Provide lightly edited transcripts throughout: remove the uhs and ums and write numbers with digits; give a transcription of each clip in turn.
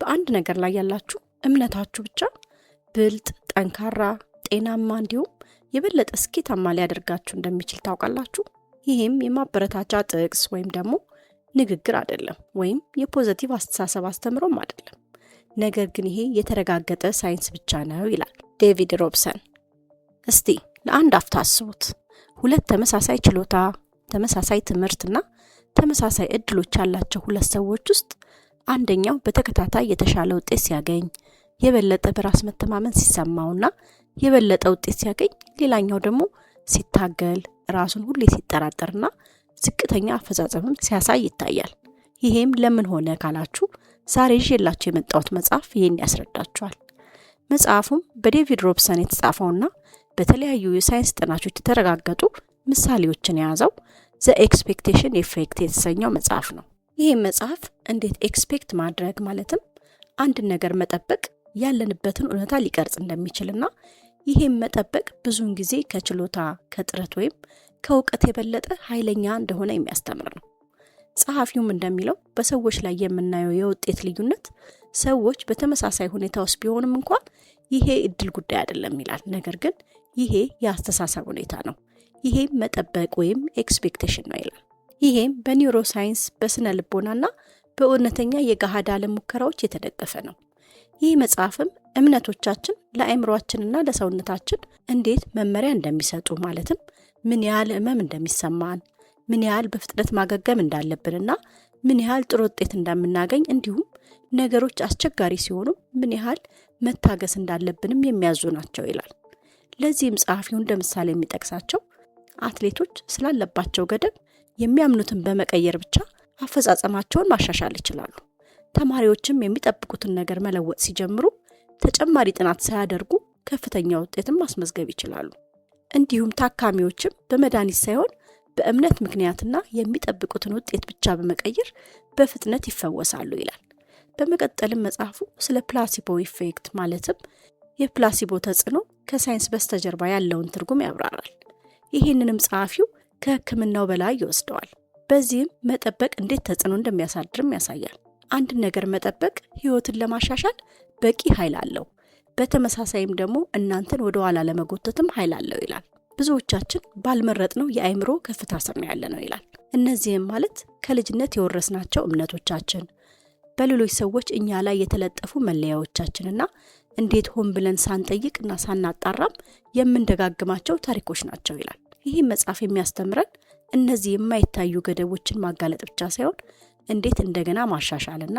በአንድ ነገር ላይ ያላችሁ እምነታችሁ ብቻ ብልጥ፣ ጠንካራ፣ ጤናማ እንዲሁም የበለጠ ስኬታማ ሊያደርጋችሁ እንደሚችል ታውቃላችሁ። ይህም የማበረታቻ ጥቅስ ወይም ደግሞ ንግግር አይደለም፣ ወይም የፖዚቲቭ አስተሳሰብ አስተምሮም አይደለም። ነገር ግን ይሄ የተረጋገጠ ሳይንስ ብቻ ነው ይላል ዴቪድ ሮብሰን። እስቲ ለአንድ አፍታ አስቡት። ሁለት ተመሳሳይ ችሎታ፣ ተመሳሳይ ትምህርትና ተመሳሳይ እድሎች ያላቸው ሁለት ሰዎች ውስጥ አንደኛው በተከታታይ የተሻለ ውጤት ሲያገኝ፣ የበለጠ በራስ መተማመን ሲሰማውና የበለጠ ውጤት ሲያገኝ፣ ሌላኛው ደግሞ ሲታገል፣ ራሱን ሁሌ ሲጠራጠርና ዝቅተኛ አፈጻጸምም ሲያሳይ ይታያል። ይሄም ለምን ሆነ ካላችሁ ዛሬ ይዤላችሁ የመጣሁት መጽሐፍ ይሄን ያስረዳችኋል። መጽሐፉም በዴቪድ ሮብሰን የተጻፈውና በተለያዩ የሳይንስ ጥናቶች የተረጋገጡ ምሳሌዎችን የያዘው ዘ ኤክስፔክቴሽን ኢፌክት የተሰኘው መጽሐፍ ነው። ይህም መጽሐፍ እንዴት ኤክስፔክት ማድረግ ማለትም አንድን ነገር መጠበቅ ያለንበትን እውነታ ሊቀርጽ እንደሚችልና ይህም መጠበቅ ብዙውን ጊዜ ከችሎታ፣ ከጥረት ወይም ከእውቀት የበለጠ ኃይለኛ እንደሆነ የሚያስተምር ነው። ጸሐፊውም እንደሚለው በሰዎች ላይ የምናየው የውጤት ልዩነት ሰዎች በተመሳሳይ ሁኔታ ውስጥ ቢሆንም እንኳን ይሄ እድል ጉዳይ አይደለም ይላል። ነገር ግን ይሄ የአስተሳሰብ ሁኔታ ነው። ይሄም መጠበቅ ወይም ኤክስፔክቴሽን ነው ይላል። ይሄም በኒውሮሳይንስ፣ በስነ ልቦናና በእውነተኛ የገሃድ ዓለም ሙከራዎች የተደገፈ ነው። ይህ መጽሐፍም እምነቶቻችን ለአእምሮአችንና ለሰውነታችን እንዴት መመሪያ እንደሚሰጡ ማለትም ምን ያህል ህመም እንደሚሰማን፣ ምን ያህል በፍጥነት ማገገም እንዳለብንና ምን ያህል ጥሩ ውጤት እንደምናገኝ እንዲሁም ነገሮች አስቸጋሪ ሲሆኑ ምን ያህል መታገስ እንዳለብንም የሚያዙ ናቸው ይላል። ለዚህም ጸሐፊው እንደ ምሳሌ የሚጠቅሳቸው አትሌቶች ስላለባቸው ገደብ የሚያምኑትን በመቀየር ብቻ አፈጻጸማቸውን ማሻሻል ይችላሉ። ተማሪዎችም የሚጠብቁትን ነገር መለወጥ ሲጀምሩ ተጨማሪ ጥናት ሳያደርጉ ከፍተኛ ውጤትን ማስመዝገብ ይችላሉ። እንዲሁም ታካሚዎችም በመድኃኒት ሳይሆን በእምነት ምክንያትና የሚጠብቁትን ውጤት ብቻ በመቀየር በፍጥነት ይፈወሳሉ ይላል። በመቀጠልም መጽሐፉ ስለ ፕላሲቦ ኢፌክት ማለትም የፕላሲቦ ተጽዕኖ ከሳይንስ በስተጀርባ ያለውን ትርጉም ያብራራል። ይህንንም ጸሐፊው ከሕክምናው በላይ ይወስደዋል። በዚህም መጠበቅ እንዴት ተጽዕኖ እንደሚያሳድርም ያሳያል። አንድን ነገር መጠበቅ ህይወትን ለማሻሻል በቂ ኃይል አለው፣ በተመሳሳይም ደግሞ እናንተን ወደ ኋላ ለመጎተትም ኃይል አለው ይላል። ብዙዎቻችን ባልመረጥነው የአእምሮ ከፍታ ስር ነው ያለነው ይላል። እነዚህም ማለት ከልጅነት የወረስናቸው እምነቶቻችን፣ በሌሎች ሰዎች እኛ ላይ የተለጠፉ መለያዎቻችንና እንዴት ሆን ብለን ሳንጠይቅና ሳናጣራም የምንደጋግማቸው ታሪኮች ናቸው ይላል። ይህ መጽሐፍ የሚያስተምረን እነዚህ የማይታዩ ገደቦችን ማጋለጥ ብቻ ሳይሆን እንዴት እንደገና ማሻሻልና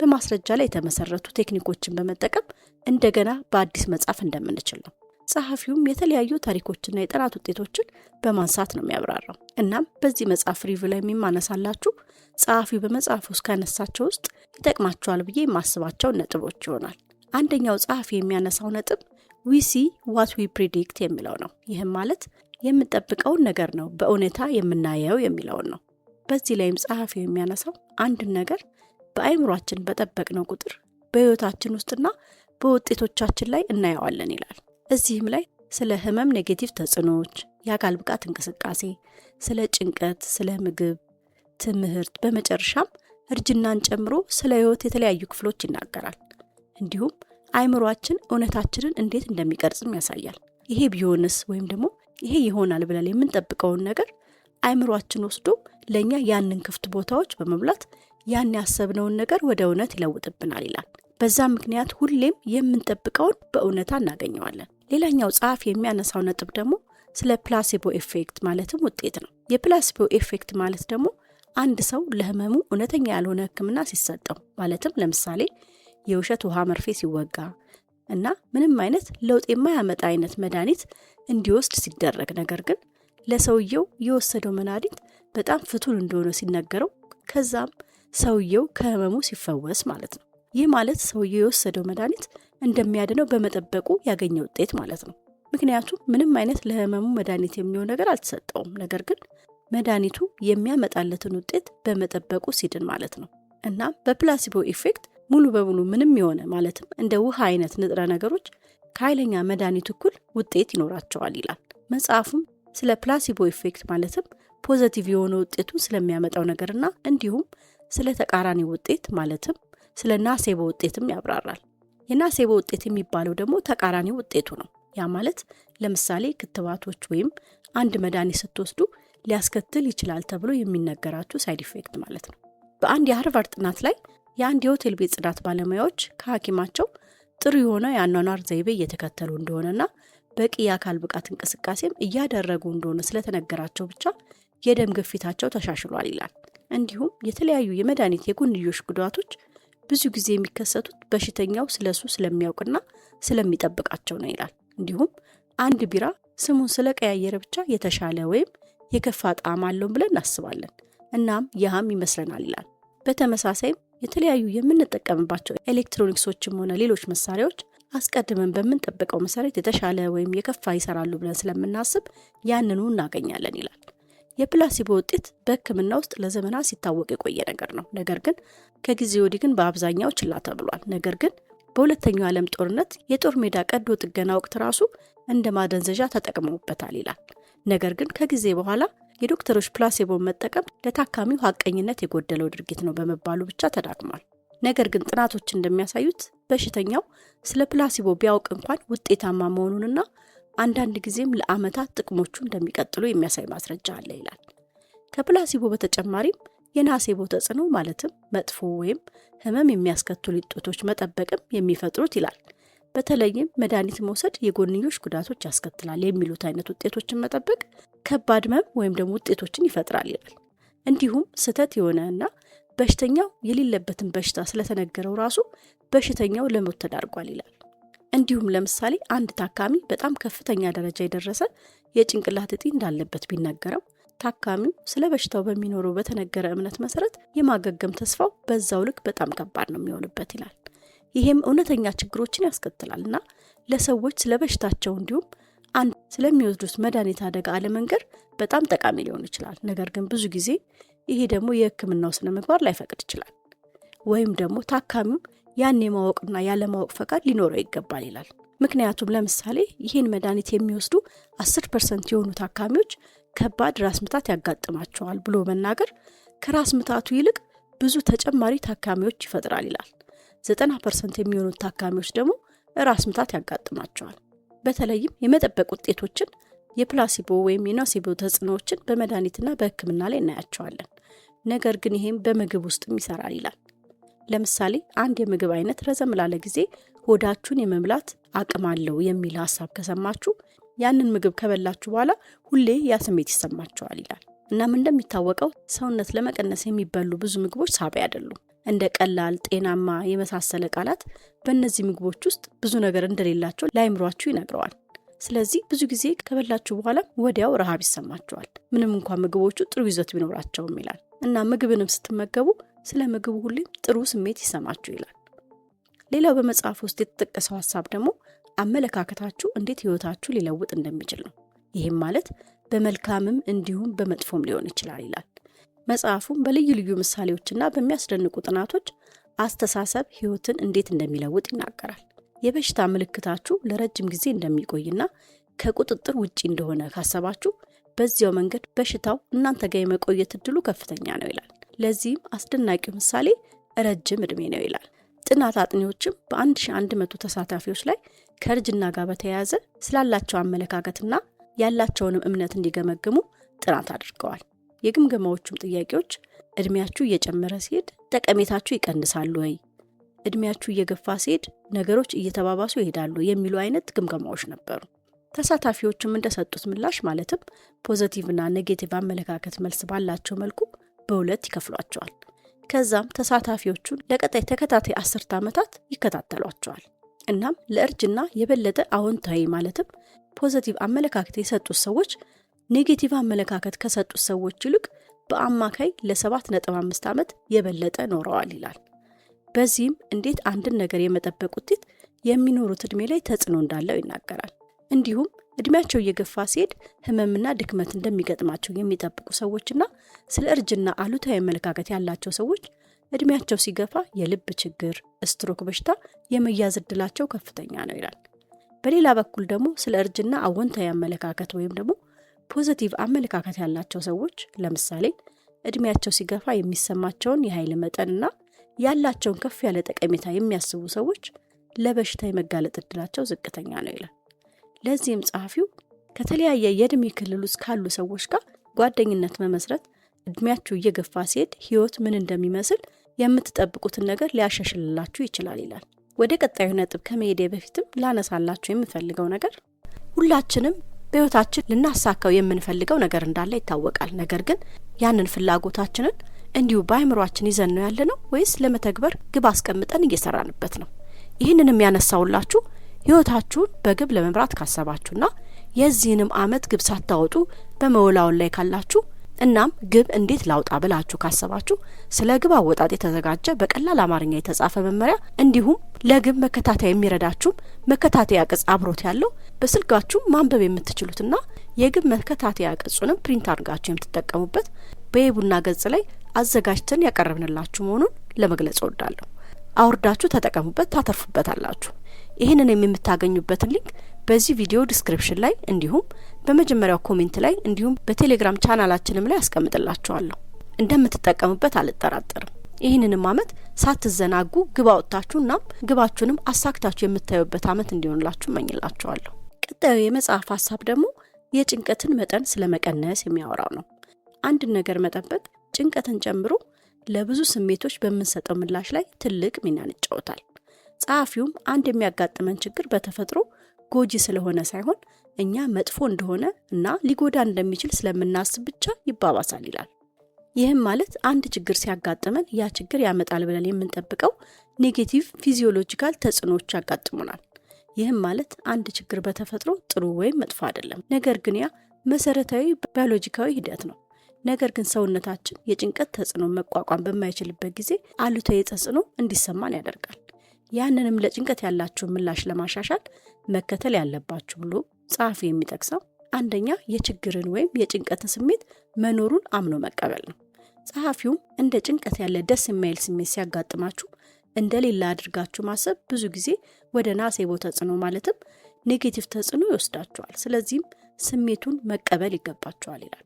በማስረጃ ላይ የተመሰረቱ ቴክኒኮችን በመጠቀም እንደገና በአዲስ መጻፍ እንደምንችል ነው። ጸሐፊውም የተለያዩ ታሪኮችና የጥናት ውጤቶችን በማንሳት ነው የሚያብራራው። እናም በዚህ መጽሐፍ ሪቪው ላይ የሚማነሳላችሁ ጸሐፊው በመጽሐፍ ውስጥ ካነሳቸው ውስጥ ይጠቅማቸዋል ብዬ የማስባቸው ነጥቦች ይሆናል። አንደኛው ጸሐፊ የሚያነሳው ነጥብ we see what we predict የሚለው ነው። ይህም ማለት የምንጠብቀውን ነገር ነው በእውነታ የምናየው የሚለውን ነው። በዚህ ላይም ጸሐፊው የሚያነሳው አንድን ነገር በአእምሯችን በጠበቅነው ቁጥር በህይወታችን ውስጥና በውጤቶቻችን ላይ እናየዋለን ይላል። እዚህም ላይ ስለ ህመም ኔጌቲቭ ተጽዕኖዎች፣ የአካል ብቃት እንቅስቃሴ፣ ስለ ጭንቀት፣ ስለ ምግብ፣ ትምህርት፣ በመጨረሻም እርጅናን ጨምሮ ስለ ህይወት የተለያዩ ክፍሎች ይናገራል። እንዲሁም አእምሯችን እውነታችንን እንዴት እንደሚቀርጽም ያሳያል። ይሄ ቢሆንስ ወይም ደግሞ ይሄ ይሆናል ብለን የምንጠብቀውን ነገር አእምሯችን ወስዶ ለኛ ያንን ክፍት ቦታዎች በመብላት ያን ያሰብነውን ነገር ወደ እውነት ይለውጥብናል ይላል። በዛ ምክንያት ሁሌም የምንጠብቀውን በእውነታ እናገኘዋለን። ሌላኛው ጸሐፊ የሚያነሳው ነጥብ ደግሞ ስለ ፕላሲቦ ኢፌክት ማለትም ውጤት ነው። የፕላሲቦ ኢፌክት ማለት ደግሞ አንድ ሰው ለህመሙ እውነተኛ ያልሆነ ህክምና ሲሰጠው ማለትም ለምሳሌ የውሸት ውሃ መርፌ ሲወጋ እና ምንም አይነት ለውጥ የማያመጣ አይነት መድኃኒት እንዲወስድ ሲደረግ፣ ነገር ግን ለሰውየው የወሰደው መድኃኒት በጣም ፍቱን እንደሆነ ሲነገረው ከዛም ሰውየው ከህመሙ ሲፈወስ ማለት ነው። ይህ ማለት ሰውየው የወሰደው መድኃኒት እንደሚያድነው በመጠበቁ ያገኘ ውጤት ማለት ነው። ምክንያቱም ምንም አይነት ለህመሙ መድኃኒት የሚሆን ነገር አልተሰጠውም፣ ነገር ግን መድኃኒቱ የሚያመጣለትን ውጤት በመጠበቁ ሲድን ማለት ነው። እና በፕላሲቦ ኢፌክት ሙሉ በሙሉ ምንም የሆነ ማለትም እንደ ውሃ አይነት ንጥረ ነገሮች ከኃይለኛ መድኃኒት እኩል ውጤት ይኖራቸዋል ይላል። መጽሐፉም ስለ ፕላሲቦ ኢፌክት ማለትም ፖዚቲቭ የሆነ ውጤቱን ስለሚያመጣው ነገርና እንዲሁም ስለ ተቃራኒ ውጤት ማለትም ስለ ናሴቦ ውጤትም ያብራራል። የናሴቦ ውጤት የሚባለው ደግሞ ተቃራኒ ውጤቱ ነው። ያ ማለት ለምሳሌ ክትባቶች ወይም አንድ መድኃኒት ስትወስዱ ሊያስከትል ይችላል ተብሎ የሚነገራችሁ ሳይድ ኢፌክት ማለት ነው። በአንድ የሃርቫርድ ጥናት ላይ የአንድ የሆቴል ቤት ጽዳት ባለሙያዎች ከሐኪማቸው ጥሩ የሆነ የአኗኗር ዘይቤ እየተከተሉ እንደሆነና በቂ የአካል ብቃት እንቅስቃሴም እያደረጉ እንደሆነ ስለተነገራቸው ብቻ የደም ግፊታቸው ተሻሽሏል ይላል። እንዲሁም የተለያዩ የመድኃኒት የጎንዮሽ ጉዳቶች ብዙ ጊዜ የሚከሰቱት በሽተኛው ስለሱ ስለሚያውቅና ስለሚጠብቃቸው ነው ይላል። እንዲሁም አንድ ቢራ ስሙን ስለቀያየረ ብቻ የተሻለ ወይም የከፋ ጣዕም አለው ብለን እናስባለን፣ እናም ያህም ይመስለናል ይላል። በተመሳሳይም የተለያዩ የምንጠቀምባቸው ኤሌክትሮኒክሶችም ሆነ ሌሎች መሳሪያዎች አስቀድመን በምንጠብቀው መሰረት የተሻለ ወይም የከፋ ይሰራሉ ብለን ስለምናስብ ያንኑ እናገኛለን ይላል። የፕላሲቦ ውጤት በሕክምና ውስጥ ለዘመናት ሲታወቅ የቆየ ነገር ነው። ነገር ግን ከጊዜ ወዲህ ግን በአብዛኛው ችላ ተብሏል። ነገር ግን በሁለተኛው ዓለም ጦርነት የጦር ሜዳ ቀዶ ጥገና ወቅት ራሱ እንደ ማደንዘዣ ተጠቅመውበታል ይላል። ነገር ግን ከጊዜ በኋላ የዶክተሮች ፕላሲቦን መጠቀም ለታካሚው ሐቀኝነት የጎደለው ድርጊት ነው በመባሉ ብቻ ተዳክሟል። ነገር ግን ጥናቶች እንደሚያሳዩት በሽተኛው ስለ ፕላሲቦ ቢያውቅ እንኳን ውጤታማ መሆኑንና አንዳንድ ጊዜም ለዓመታት ጥቅሞቹ እንደሚቀጥሉ የሚያሳይ ማስረጃ አለ ይላል። ከፕላሲቦ በተጨማሪም የናሴቦ ተጽዕኖ ማለትም መጥፎ ወይም ህመም የሚያስከትሉ ውጤቶች መጠበቅም የሚፈጥሩት ይላል። በተለይም መድኃኒት መውሰድ የጎንዮሽ ጉዳቶች ያስከትላል የሚሉት አይነት ውጤቶችን መጠበቅ ከባድ ህመም ወይም ደግሞ ውጤቶችን ይፈጥራል ይላል። እንዲሁም ስህተት የሆነና በሽተኛው የሌለበትን በሽታ ስለተነገረው ራሱ በሽተኛው ለሞት ተዳርጓል ይላል። እንዲሁም ለምሳሌ አንድ ታካሚ በጣም ከፍተኛ ደረጃ የደረሰ የጭንቅላት እጢ እንዳለበት ቢነገረው ታካሚው ስለ በሽታው በሚኖረው በተነገረ እምነት መሰረት የማገገም ተስፋው በዛው ልክ በጣም ከባድ ነው የሚሆንበት ይላል። ይሄም እውነተኛ ችግሮችን ያስከትላልና ለሰዎች ስለ በሽታቸው እንዲሁም አንድ ስለሚወስዱት መድኃኒት አደጋ አለመንገር በጣም ጠቃሚ ሊሆን ይችላል። ነገር ግን ብዙ ጊዜ ይሄ ደግሞ የሕክምናው ስነ ምግባር ላይፈቅድ ይችላል። ወይም ደግሞ ታካሚው ያን የማወቅና ያለማወቅ ፈቃድ ሊኖረው ይገባል ይላል። ምክንያቱም ለምሳሌ ይህን መድኃኒት የሚወስዱ 10% የሆኑ ታካሚዎች ከባድ ራስ ምታት ያጋጥማቸዋል ብሎ መናገር ከራስ ምታቱ ይልቅ ብዙ ተጨማሪ ታካሚዎች ይፈጥራል ይላል። 90% የሚሆኑት ታካሚዎች ደግሞ ራስ ምታት ያጋጥማቸዋል። በተለይም የመጠበቅ ውጤቶችን የፕላሲቦ ወይም የናሴቦ ተጽዕኖዎችን በመድኃኒትና በሕክምና ላይ እናያቸዋለን። ነገር ግን ይሄም በምግብ ውስጥም ይሰራል ይላል። ለምሳሌ አንድ የምግብ አይነት ረዘም ላለ ጊዜ ሆዳችሁን የመምላት አቅም አለው የሚል ሐሳብ ከሰማችሁ ያንን ምግብ ከበላችሁ በኋላ ሁሌ ያ ስሜት ይሰማችኋል ይላል። እናም እንደሚታወቀው ሰውነት ለመቀነስ የሚበሉ ብዙ ምግቦች ሳቢ አይደሉም። እንደ ቀላል፣ ጤናማ የመሳሰለ ቃላት በእነዚህ ምግቦች ውስጥ ብዙ ነገር እንደሌላቸው ለአይምሯችሁ ይነግረዋል። ስለዚህ ብዙ ጊዜ ከበላችሁ በኋላ ወዲያው ረሃብ ይሰማችኋል፣ ምንም እንኳን ምግቦቹ ጥሩ ይዘት ቢኖራቸውም ይላል። እና ምግብንም ስትመገቡ ስለ ምግቡ ሁሌም ጥሩ ስሜት ይሰማችሁ ይላል። ሌላው በመጽሐፍ ውስጥ የተጠቀሰው ሐሳብ ደግሞ አመለካከታችሁ እንዴት ህይወታችሁ ሊለውጥ እንደሚችል ነው። ይህም ማለት በመልካምም እንዲሁም በመጥፎም ሊሆን ይችላል ይላል። መጽሐፉም በልዩ ልዩ ምሳሌዎችና በሚያስደንቁ ጥናቶች አስተሳሰብ ህይወትን እንዴት እንደሚለውጥ ይናገራል። የበሽታ ምልክታችሁ ለረጅም ጊዜ እንደሚቆይና ከቁጥጥር ውጪ እንደሆነ ካሰባችሁ በዚያው መንገድ በሽታው እናንተ ጋር የመቆየት እድሉ ከፍተኛ ነው ይላል። ለዚህም አስደናቂው ምሳሌ ረጅም እድሜ ነው ይላል። ጥናት አጥኚዎችም በ1100 ተሳታፊዎች ላይ ከእርጅና ጋር በተያያዘ ስላላቸው አመለካከትና ያላቸውንም እምነት እንዲገመግሙ ጥናት አድርገዋል። የግምገማዎቹም ጥያቄዎች እድሜያችሁ እየጨመረ ሲሄድ ጠቀሜታችሁ ይቀንሳሉ ወይ፣ እድሜያችሁ እየገፋ ሲሄድ ነገሮች እየተባባሱ ይሄዳሉ የሚሉ አይነት ግምገማዎች ነበሩ። ተሳታፊዎችም እንደሰጡት ምላሽ ማለትም ፖዚቲቭና ኔጌቲቭ አመለካከት መልስ ባላቸው መልኩ በሁለት ይከፍሏቸዋል። ከዛም ተሳታፊዎቹን ለቀጣይ ተከታታይ 10 ዓመታት ይከታተሏቸዋል። እናም ለእርጅና የበለጠ አዎንታዊ ማለትም ፖዚቲቭ አመለካከት የሰጡት ሰዎች ኔጌቲቭ አመለካከት ከሰጡት ሰዎች ይልቅ በአማካይ ለ7.5 ዓመት የበለጠ ኖረዋል ይላል። በዚህም እንዴት አንድን ነገር የመጠበቅ ውጤት የሚኖሩት እድሜ ላይ ተጽዕኖ እንዳለው ይናገራል። እንዲሁም እድሜያቸው እየገፋ ሲሄድ ህመምና ድክመት እንደሚገጥማቸው የሚጠብቁ ሰዎችና ስለ እርጅና አሉታዊ አመለካከት ያላቸው ሰዎች እድሜያቸው ሲገፋ የልብ ችግር፣ ስትሮክ በሽታ የመያዝ እድላቸው ከፍተኛ ነው ይላል። በሌላ በኩል ደግሞ ስለ እርጅና አዎንታዊ አመለካከት ወይም ደግሞ ፖዚቲቭ አመለካከት ያላቸው ሰዎች ለምሳሌ እድሜያቸው ሲገፋ የሚሰማቸውን የኃይል መጠንና ያላቸውን ከፍ ያለ ጠቀሜታ የሚያስቡ ሰዎች ለበሽታ የመጋለጥ እድላቸው ዝቅተኛ ነው ይላል። ለዚህም ጸሐፊው ከተለያየ የእድሜ ክልል ውስጥ ካሉ ሰዎች ጋር ጓደኝነት መመስረት እድሜያችሁ እየገፋ ሲሄድ ህይወት ምን እንደሚመስል የምትጠብቁትን ነገር ሊያሻሽልላችሁ ይችላል ይላል። ወደ ቀጣዩ ነጥብ ከመሄዴ በፊትም ላነሳላችሁ የምፈልገው ነገር ሁላችንም በህይወታችን ልናሳካው የምንፈልገው ነገር እንዳለ ይታወቃል። ነገር ግን ያንን ፍላጎታችንን እንዲሁ በአይምሮአችን ይዘን ነው ያለነው ወይስ ለመተግበር ግብ አስቀምጠን እየሰራንበት ነው? ይህንንም ያነሳውላችሁ ህይወታችሁን በግብ ለመምራት ካሰባችሁና የዚህንም አመት ግብ ሳታወጡ በመወላወል ላይ ካላችሁ እናም ግብ እንዴት ላውጣ ብላችሁ ካሰባችሁ ስለ ግብ አወጣጥ የተዘጋጀ በቀላል አማርኛ የተጻፈ መመሪያ እንዲሁም ለግብ መከታተያ የሚረዳችሁ መከታተያ ቅጽ አብሮት ያለው በስልካችሁ ማንበብ የምትችሉትና የግብ መከታተያ ቅጹንም ፕሪንት አድርጋችሁ የምትጠቀሙበት በየቡና ገጽ ላይ አዘጋጅተን ያቀረብንላችሁ መሆኑን ለመግለጽ እወዳለሁ። አውርዳችሁ ተጠቀሙበት፣ ታተርፉበታላችሁ። ይህንን የምታገኙበትን ሊንክ በዚህ ቪዲዮ ዲስክሪፕሽን ላይ እንዲሁም በመጀመሪያው ኮሜንት ላይ እንዲሁም በቴሌግራም ቻናላችንም ላይ አስቀምጥላችኋለሁ። እንደምትጠቀሙበት አልጠራጠርም። ይህንንም አመት ሳትዘናጉ ግብ አውጥታችሁና ግባችሁንም አሳክታችሁ የምታዩበት አመት እንዲሆንላችሁ እመኝላችኋለሁ። ቀጣዩ የመጽሐፍ ሀሳብ ደግሞ የጭንቀትን መጠን ስለመቀነስ የሚያወራው ነው። አንድን ነገር መጠበቅ ጭንቀትን ጨምሮ ለብዙ ስሜቶች በምንሰጠው ምላሽ ላይ ትልቅ ሚናን ይጫወታል። ጸሐፊውም አንድ የሚያጋጥመን ችግር በተፈጥሮ ጎጂ ስለሆነ ሳይሆን እኛ መጥፎ እንደሆነ እና ሊጎዳ እንደሚችል ስለምናስብ ብቻ ይባባሳል ይላል። ይህም ማለት አንድ ችግር ሲያጋጥመን ያ ችግር ያመጣል ብለን የምንጠብቀው ኔጌቲቭ ፊዚዮሎጂካል ተጽዕኖዎች ያጋጥሙናል። ይህም ማለት አንድ ችግር በተፈጥሮ ጥሩ ወይም መጥፎ አይደለም፣ ነገር ግን ያ መሰረታዊ ባዮሎጂካዊ ሂደት ነው። ነገር ግን ሰውነታችን የጭንቀት ተጽዕኖ መቋቋም በማይችልበት ጊዜ አሉታዊ ተጽዕኖ እንዲሰማን ያደርጋል። ያንንም ለጭንቀት ያላችሁን ምላሽ ለማሻሻል መከተል ያለባችሁ ብሎ ጸሐፊ የሚጠቅሰው አንደኛ የችግርን ወይም የጭንቀትን ስሜት መኖሩን አምኖ መቀበል ነው። ጸሐፊውም እንደ ጭንቀት ያለ ደስ የማይል ስሜት ሲያጋጥማችሁ እንደሌላ አድርጋችሁ ማሰብ ብዙ ጊዜ ወደ ናሴቦ ተጽዕኖ ማለትም ኔጌቲቭ ተጽዕኖ ይወስዳችኋል። ስለዚህም ስሜቱን መቀበል ይገባችኋል ይላል።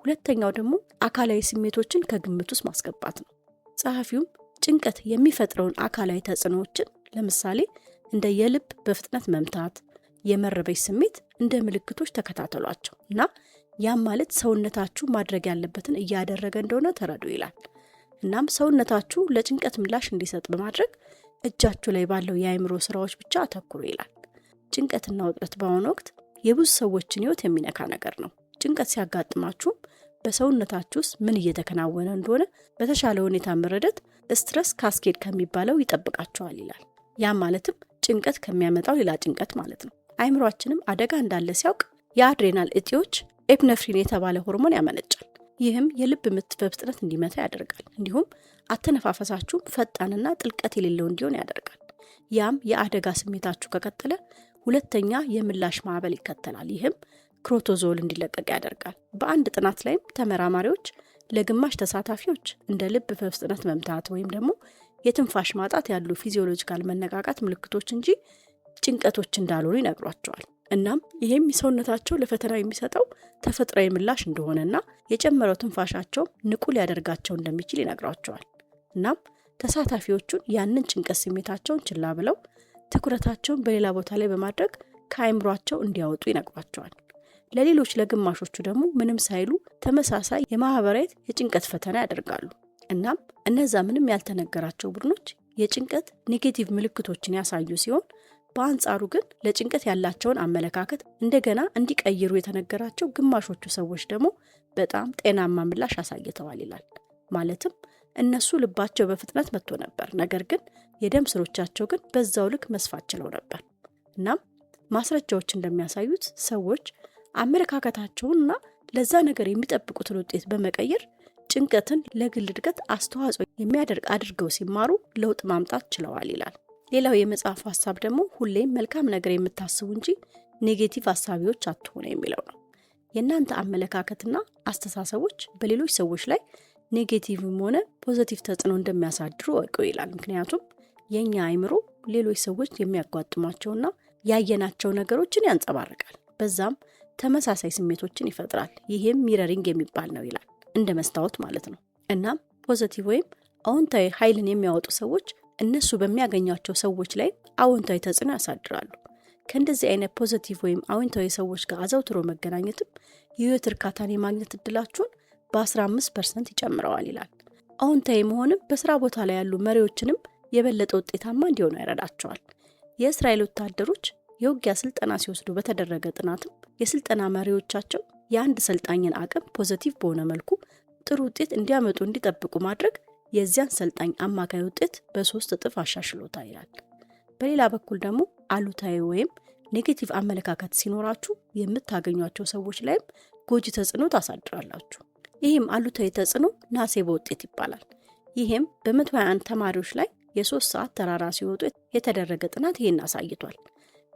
ሁለተኛው ደግሞ አካላዊ ስሜቶችን ከግምት ውስጥ ማስገባት ነው። ጸሐፊውም ጭንቀት የሚፈጥረውን አካላዊ ተጽዕኖዎችን ለምሳሌ እንደ የልብ በፍጥነት መምታት፣ የመረበሽ ስሜት እንደ ምልክቶች ተከታተሏቸው እና ያም ማለት ሰውነታችሁ ማድረግ ያለበትን እያደረገ እንደሆነ ተረዱ ይላል። እናም ሰውነታችሁ ለጭንቀት ምላሽ እንዲሰጥ በማድረግ እጃችሁ ላይ ባለው የአእምሮ ስራዎች ብቻ አተኩሩ ይላል። ጭንቀትና ውጥረት በአሁኑ ወቅት የብዙ ሰዎችን ህይወት የሚነካ ነገር ነው። ጭንቀት ሲያጋጥማችሁ በሰውነታችሁ ውስጥ ምን እየተከናወነ እንደሆነ በተሻለ ሁኔታ መረዳት ስትረስ ካስኬድ ከሚባለው ይጠብቃችኋል ይላል። ያ ማለትም ጭንቀት ከሚያመጣው ሌላ ጭንቀት ማለት ነው። አእምሯችንም አደጋ እንዳለ ሲያውቅ የአድሬናል እጢዎች ኤፕነፍሪን የተባለ ሆርሞን ያመነጫል። ይህም የልብ ምት በፍጥነት እንዲመታ ያደርጋል። እንዲሁም አተነፋፈሳችሁ ፈጣንና ጥልቀት የሌለው እንዲሆን ያደርጋል። ያም የአደጋ ስሜታችሁ ከቀጠለ ሁለተኛ የምላሽ ማዕበል ይከተላል። ይህም ክሮቶዞል እንዲለቀቅ ያደርጋል። በአንድ ጥናት ላይም ተመራማሪዎች ለግማሽ ተሳታፊዎች እንደ ልብ በፍጥነት መምታት ወይም ደግሞ የትንፋሽ ማጣት ያሉ ፊዚዮሎጂካል መነቃቃት ምልክቶች እንጂ ጭንቀቶች እንዳልሆኑ ይነግሯቸዋል። እናም ይሄም ሰውነታቸው ለፈተና የሚሰጠው ተፈጥሯዊ ምላሽ እንደሆነና የጨመረው ትንፋሻቸው ንቁ ሊያደርጋቸው እንደሚችል ይነግሯቸዋል። እናም ተሳታፊዎቹን ያንን ጭንቀት ስሜታቸውን ችላ ብለው ትኩረታቸውን በሌላ ቦታ ላይ በማድረግ ከአይምሯቸው እንዲያወጡ ይነግሯቸዋል። ለሌሎች ለግማሾቹ ደግሞ ምንም ሳይሉ ተመሳሳይ የማህበራዊ የጭንቀት ፈተና ያደርጋሉ። እናም እነዛ ምንም ያልተነገራቸው ቡድኖች የጭንቀት ኔጌቲቭ ምልክቶችን ያሳዩ ሲሆን በአንጻሩ ግን ለጭንቀት ያላቸውን አመለካከት እንደገና እንዲቀይሩ የተነገራቸው ግማሾቹ ሰዎች ደግሞ በጣም ጤናማ ምላሽ አሳይተዋል ይላል። ማለትም እነሱ ልባቸው በፍጥነት መጥቶ ነበር፣ ነገር ግን የደም ስሮቻቸው ግን በዛው ልክ መስፋት ችለው ነበር። እናም ማስረጃዎች እንደሚያሳዩት ሰዎች አመለካከታቸውንና ለዛ ነገር የሚጠብቁትን ውጤት በመቀየር ጭንቀትን ለግል እድገት አስተዋጽኦ የሚያደርግ አድርገው ሲማሩ ለውጥ ማምጣት ችለዋል ይላል። ሌላው የመጽሐፍ ሀሳብ ደግሞ ሁሌም መልካም ነገር የምታስቡ እንጂ ኔጌቲቭ ሀሳቢዎች አትሆኑ የሚለው ነው። የእናንተ አመለካከትና አስተሳሰቦች በሌሎች ሰዎች ላይ ኔጌቲቭም ሆነ ፖዚቲቭ ተጽዕኖ እንደሚያሳድሩ እወቁ ይላል። ምክንያቱም የኛ አእምሮ ሌሎች ሰዎች የሚያጋጥሟቸውና ያየናቸው ነገሮችን ያንጸባርቃል፣ በዛም ተመሳሳይ ስሜቶችን ይፈጥራል። ይሄም ሚረሪንግ የሚባል ነው ይላል፣ እንደ መስታወት ማለት ነው። እናም ፖዚቲቭ ወይም አዎንታዊ ኃይልን የሚያወጡ ሰዎች እነሱ በሚያገኟቸው ሰዎች ላይ አዎንታዊ ተጽዕኖ ያሳድራሉ። ከእንደዚህ አይነት ፖዚቲቭ ወይም አዎንታዊ ሰዎች ጋር አዘውትሮ መገናኘትም የህይወት እርካታን የማግኘት እድላችሁን በ15% ይጨምረዋል ይላል። አዎንታዊ መሆንም በስራ ቦታ ላይ ያሉ መሪዎችንም የበለጠ ውጤታማ እንዲሆኑ ያረዳቸዋል። የእስራኤል ወታደሮች የውጊያ ስልጠና ሲወስዱ በተደረገ ጥናትም የስልጠና መሪዎቻቸው የአንድ ሰልጣኝን አቅም ፖዚቲቭ በሆነ መልኩ ጥሩ ውጤት እንዲያመጡ እንዲጠብቁ ማድረግ የዚያን ሰልጣኝ አማካይ ውጤት በ3 እጥፍ አሻሽሎታል ይላል። በሌላ በኩል ደግሞ አሉታዊ ወይም ኔጌቲቭ አመለካከት ሲኖራችሁ የምታገኟቸው ሰዎች ላይም ጎጂ ተጽዕኖ ታሳድራላችሁ። ይህም አሉታዊ ተጽዕኖ ናሴቦ ውጤት ይባላል። ይህም በ121 ተማሪዎች ላይ የ3 ሰዓት ተራራ ሲወጡ የተደረገ ጥናት ይህን አሳይቷል።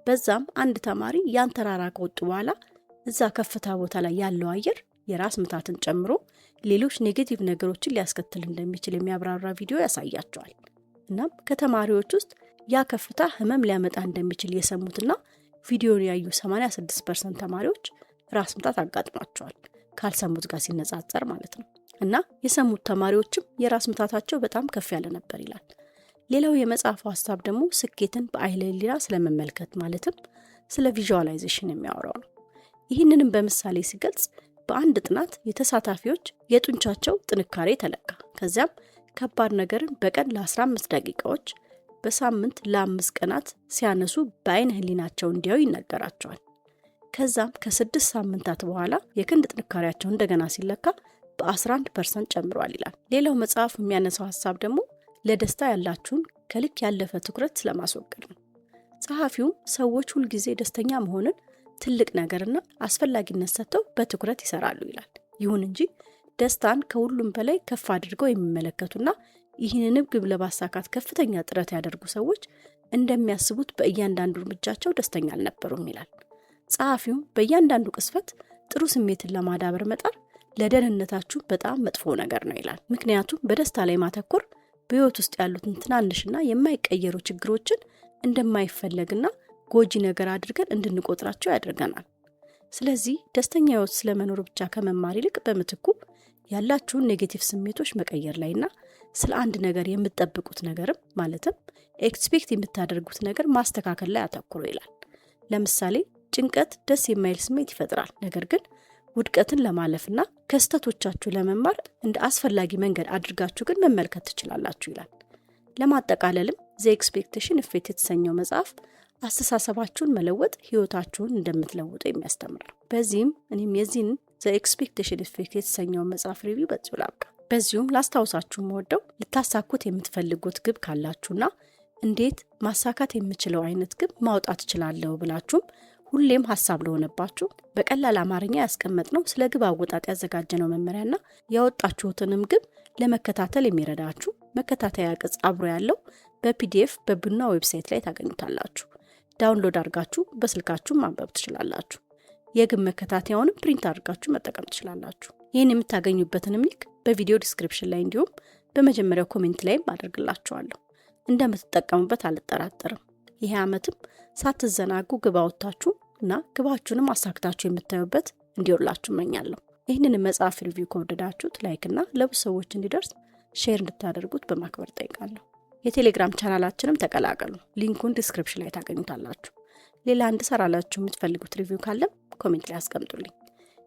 በዛም አንድ ተማሪ ያን ተራራ ከወጡ በኋላ እዛ ከፍታ ቦታ ላይ ያለው አየር የራስ ምታትን ጨምሮ ሌሎች ኔጌቲቭ ነገሮችን ሊያስከትል እንደሚችል የሚያብራራ ቪዲዮ ያሳያቸዋል። እናም ከተማሪዎች ውስጥ ያ ከፍታ ህመም ሊያመጣ እንደሚችል የሰሙትና ቪዲዮን ያዩ 86% ተማሪዎች ራስ ምታት አጋጥሟቸዋል፣ ካልሰሙት ጋር ሲነጻጸር ማለት ነው። እና የሰሙት ተማሪዎችም የራስ ምታታቸው በጣም ከፍ ያለ ነበር ይላል። ሌላው የመጽሐፉ ሀሳብ ደግሞ ስኬትን በአይነ ህሊና ስለመመልከት ማለትም ስለ ቪዥዋላይዜሽን የሚያወራው ነው። ይህንንም በምሳሌ ሲገልጽ በአንድ ጥናት የተሳታፊዎች የጡንቻቸው ጥንካሬ ተለካ። ከዚያም ከባድ ነገርን በቀን ለ15 ደቂቃዎች በሳምንት ለ5 ቀናት ሲያነሱ በአይነ ህሊናቸው እንዲያዩ ይነገራቸዋል። ከዛም ከ6 ሳምንታት በኋላ የክንድ ጥንካሬያቸው እንደገና ሲለካ በ11% ጨምሯል ይላል። ሌላው መጽሐፍ የሚያነሳው ሀሳብ ደግሞ ለደስታ ያላችሁን ከልክ ያለፈ ትኩረት ስለማስወገድ ነው። ጸሐፊውም ሰዎች ሁልጊዜ ደስተኛ መሆንን ትልቅ ነገርና አስፈላጊነት ሰጥተው በትኩረት ይሰራሉ ይላል። ይሁን እንጂ ደስታን ከሁሉም በላይ ከፍ አድርገው የሚመለከቱና ይህንን ግብ ለማሳካት ከፍተኛ ጥረት ያደርጉ ሰዎች እንደሚያስቡት በእያንዳንዱ እርምጃቸው ደስተኛ አልነበሩም ይላል። ጸሐፊውም በእያንዳንዱ ቅስፈት ጥሩ ስሜትን ለማዳበር መጣር ለደህንነታችሁ በጣም መጥፎ ነገር ነው ይላል። ምክንያቱም በደስታ ላይ ማተኮር በህይወት ውስጥ ያሉትን ትናንሽና የማይቀየሩ ችግሮችን እንደማይፈለግና ጎጂ ነገር አድርገን እንድንቆጥራቸው ያደርገናል። ስለዚህ ደስተኛ ህይወት ስለመኖር ብቻ ከመማር ይልቅ በምትኩ ያላችሁን ኔጌቲቭ ስሜቶች መቀየር ላይና ስለ አንድ ነገር የምትጠብቁት ነገርም ማለትም ኤክስፔክት የምታደርጉት ነገር ማስተካከል ላይ አተኩሩ ይላል። ለምሳሌ ጭንቀት ደስ የማይል ስሜት ይፈጥራል፣ ነገር ግን ውድቀትን ለማለፍና ከስተቶቻችሁ ለመማር እንደ አስፈላጊ መንገድ አድርጋችሁ ግን መመልከት ትችላላችሁ ይላል። ለማጠቃለልም ዘ ኤክስፔክቴሽን ኢፌክት የተሰኘው መጽሐፍ አስተሳሰባችሁን መለወጥ ህይወታችሁን እንደምትለውጡ የሚያስተምር ነው። በዚህም እኔም የዚህን ዘ ኤክስፔክቴሽን ኢፌክት የተሰኘው መጽሐፍ ሪቪው በዚሁ ላብቃ። በዚሁም ላስታውሳችሁ የምወደው ልታሳኩት የምትፈልጉት ግብ ካላችሁና እንዴት ማሳካት የምችለው አይነት ግብ ማውጣት እችላለሁ ብላችሁም ሁሌም ሀሳብ ለሆነባችሁ በቀላል አማርኛ ያስቀመጥነው ስለ ግብ አወጣጥ ያዘጋጀነው መመሪያና ያወጣችሁትንም ግብ ለመከታተል የሚረዳችሁ መከታተያ ቅጽ አብሮ ያለው በፒዲኤፍ በቡና ዌብሳይት ላይ ታገኙታላችሁ። ዳውንሎድ አድርጋችሁ በስልካችሁ ማንበብ ትችላላችሁ። የግብ መከታተያውንም ፕሪንት አድርጋችሁ መጠቀም ትችላላችሁ። ይህን የምታገኙበትንም ሊንክ በቪዲዮ ዲስክሪፕሽን ላይ እንዲሁም በመጀመሪያው ኮሜንት ላይም አደርግላችኋለሁ። እንደምትጠቀሙበት አልጠራጠርም። ይሄ ዓመትም ሳትዘናጉ ግብ አውጥታችሁ እና ግባችሁንም አሳክታችሁ የምታዩበት እንዲሆንላችሁ እመኛለሁ። ይህንን መጽሐፍ ሪቪው ከወደዳችሁት ላይክ እና ለብዙ ሰዎች እንዲደርስ ሼር እንድታደርጉት በማክበር ጠይቃለሁ። የቴሌግራም ቻናላችንም ተቀላቀሉ። ሊንኩን ዲስክሪፕሽን ላይ ታገኙታላችሁ። ሌላ እንድሰራላችሁ የምትፈልጉት ሪቪው ካለም ኮሜንት ላይ አስቀምጡልኝ።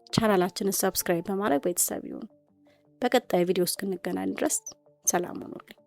ቻናላችንን ሰብስክራይብ በማድረግ ቤተሰብ ይሁኑ። በቀጣይ ቪዲዮ እስክንገናኝ ድረስ ሰላም ሁኑልኝ።